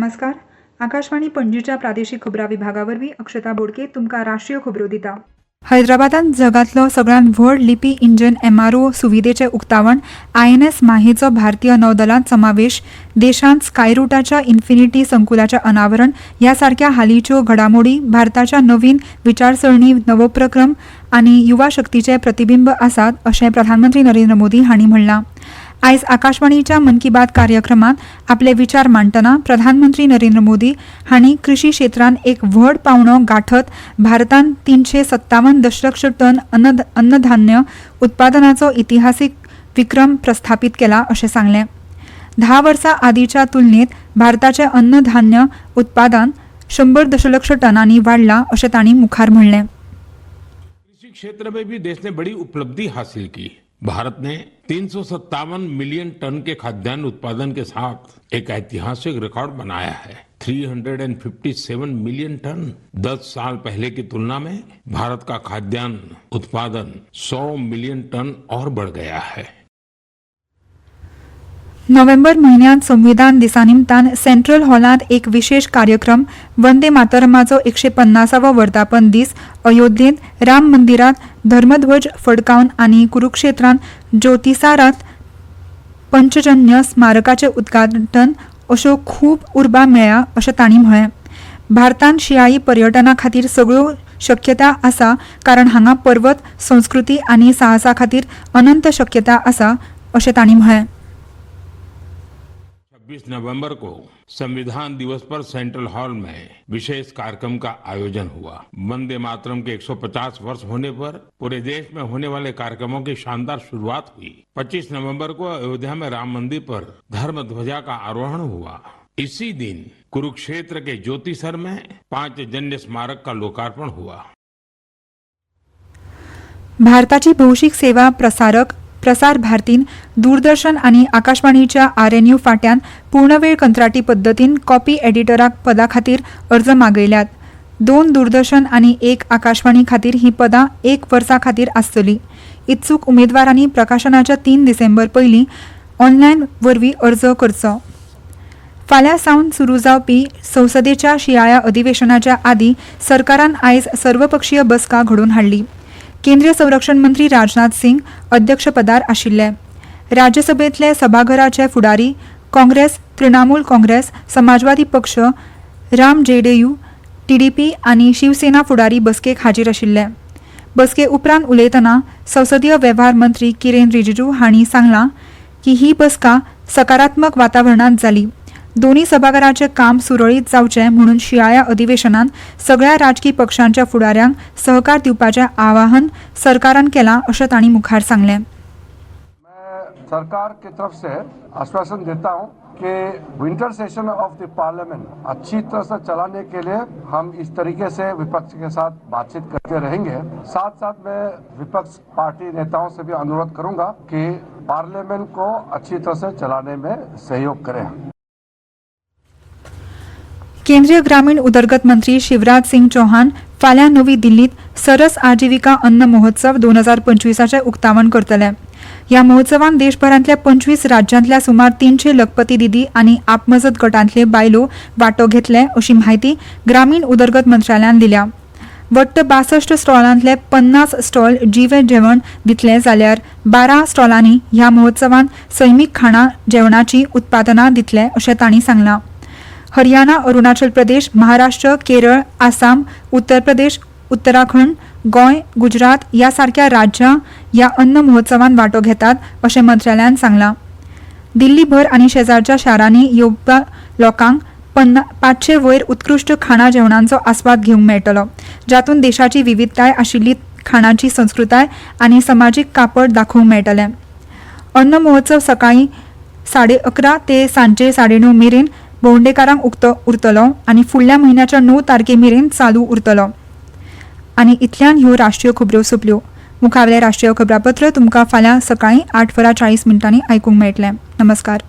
नमस्कार. आकाशवाणी पणजीच्या प्रादेशीक खबरां विभागावरवीं अक्षता बोडके तुमकां राष्ट्रीय खबरो दिता. हैदराबादात जगातलो सगळ्यांत व्हड लिपी इंजन MRO सुविधेचें उक्तावण INS माहेचो भारतीय नौदलांत समावेश, देशांत स्कायरूटाच्या इन्फिनिटी संकुलाचें अनावरण ह्या सारक्या हालींच्यो घडामोडी भारताच्या नवीन विचारसरणी, नवोपक्रम आनी युवा शक्तीचे प्रतिबिंब आसात अशें प्रधानमंत्री नरेंद्र मोदी हांणी म्हणलां. आयज आकाशवाणीच्या मन की बात कार्यक्रमात आपले विचार मांडटना प्रधानमंत्री नरेंद्र मोदी हांणी कृषी क्षेत्रांत एक व्हड पावंडो गाठत भारतान 357 दशलक्ष टन अन्नधान्य उत्पादनाचो इतिहासीक विक्रम प्रस्थापित केला अशें सांगलें. 10 वर्सां आदींच्या तुलनेत भारताचें अन्नधान्य उत्पादन 100 दशलक्ष टनांनी वाडलां अशें तांणी मुखार म्हणलें. कृषि क्षेत्र में भी देश ने बड़ी उपलब्धि हासिल की. भारत ने 357 मिलियन टन के खाद्यान्न उत्पादन के साथ एक ऐतिहासिक रिकॉर्ड बनाया है. 357 मिलियन टन 10 साल पहले की तुलना में भारत का खाद्यान्न उत्पादन 100 मिलियन टन और बढ़ गया है. नोव्हेंबर म्हयन्यांत संविधान दिसा निमतान सेंट्रल हॉलांत एक विशेष कार्यक्रम वंदे मातरमाचो 150वो वर्धापन दीस अयोध्येंत राम मंदिरांत धर्मध्वज फडकावन आनी कुरुक्षेत्रांत ज्योतिसारांत पंचजन्य स्मारकाचें उद्घाटन अश्यो खूब उर्बा मेळ्ळ्या अशें तांणी म्हळें. भारतांत शियाळी पर्यटना खातीर सगळ्यो शक्यता आसा कारण हांगा पर्वत, संस्कृती आनी साहसा खातीर अनंत शक्यता आसा अशें तांणी म्हळें. 26 नवंबर को संविधान दिवस पर सेंट्रल हॉल में विशेष कार्यक्रम का आयोजन हुआ. वंदे मातरम के 150 वर्ष होने पर पूरे देश में होने वाले कार्यक्रमों की शानदार शुरुआत हुई. 25 नवंबर को अयोध्या में राम मंदिर पर धर्म ध्वजा का आरोहण हुआ. इसी दिन कुरुक्षेत्र के ज्योतिसर में पांचजन्य स्मारक का लोकार्पण हुआ. भारताची भौशीक सेवा प्रसार भारतीन दूरदर्शन आनी आकाशवाणीच्या RNU फाट्यान पूर्णवेळ कंत्राटी पद्दतीन कॉपी एडिटराक पदा खातीर अर्ज मागयल्यात. 2 दूरदर्शन आनी 1 आकाशवाणी खातीर ही पदां 1 वर्सा खातीर आसतली. इत्सूक उमेदवारांनी प्रकाशनाच्या 3 डिसेंबर पयलीं ऑनलायन वरवीं अर्ज करचो. फाल्यां सावन सुरू जावपी संसदेच्या शियाळ्या अधिवेशनाच्या आदीं सरकारान आयज सर्वपक्षीय बसका घडोवन हाडली. केंद्रीय संरक्षण मंत्री राजनाथ सिंग अध्यक्षपदार आशिल्ले. राज्यसभेतले सभाघराचे फुडारी काँग्रेस, तृणमूल काँग्रेस, समाजवादी पक्ष, JDU, TDP आनी शिवसेना फुडारी बसकेक हाजीर आशिल्ले. बसके उपरांत उलयतना संसदीय वेव्हार मंत्री किरेन रिजिजू हांणी सांगलां की ही बसका सकारात्मक वातावरणांत जाली. दोन्ही सभाघरांचें काम सुरळीत जावचें म्हणून शियाळ्या अधिवेशनांत सगळ्या राजकी पक्षांच्या फुडाऱ्यांक सहकार दिवपाचें आवाहन सरकारान केलां अशें तांणी मुखार सांगलें. मैं सरकार की तरफ से आश्वासन देता हूं कि winter session of the parliament अच्छी तरह से चलाने के लिए हम इस तरीके से विपक्ष के साथ बातचीत करते रहेंगे. साथ साथ मैं विपक्ष पार्टी नेताओं से भी अनुरोध करूंगा कि पार्लियामेंट को अच्छी तरह से चलाने में सहयोग करें. केंद्रीय ग्रामीण उदरगत मंत्री शिवराज सिंग चौहान फाल्यां नवी दिल्लीत सरस आजीविका अन्न महोत्सव 2025 उक्तावण करतले. ह्या महोत्सवान देशभरांतल्या 25 राज्यांतल्या सुमार 300 लखपती दीदी आनी आपमजत गटांतले बायलो वांटो घेतले अशी माहिती ग्रामीण उदरगत मंत्रालयान दिल्या. वट्ट 62 स्टॉलांतले 50 स्टॉल जीवे जेवण दितले जाल्यार 12 स्टॉलांनी ह्या महोत्सवान सैमीक खाणा जेवणाची उत्पादनां दितले अशें तांणी सांगलां. हरियाणा, अरुणाचल प्रदेश, महाराष्ट्र, केरळ, आसाम, उत्तर प्रदेश, उत्तराखंड, गोंय, गुजरात ह्या सारक्या राज्यां ह्या अन्न महोत्सवान वांटो घेतात अशें मंत्रालयान सांगलां. दिल्लीभर आनी शेजारच्या शारांनी येवपी लोकांक 500 वयर उत्कृश्ट खाणा जेवणांचो आस्वाद घेवंक मेळटलो, जातूंत देशाची विविधताय आशिल्ली खाणाची संस्कृताय आनी समाजीक कापड दाखोवंक मेळटलें. अन्न महोत्सव सकाळीं 11:30 ते सांजे 9:30 मेरेन भोंवडेकारांक उरतलो आनी फुडल्या म्हयन्याच्या 9 तारखे मेरेन चालू उरतलो. आनी इतल्यान ह्यो राष्ट्रीय खबरो सोंपल्यो. मुखावेलें राष्ट्रीय खबरापत्र तुमकां फाल्यां सकाळीं 8:40 आयकूंक मेळटलें. नमस्कार.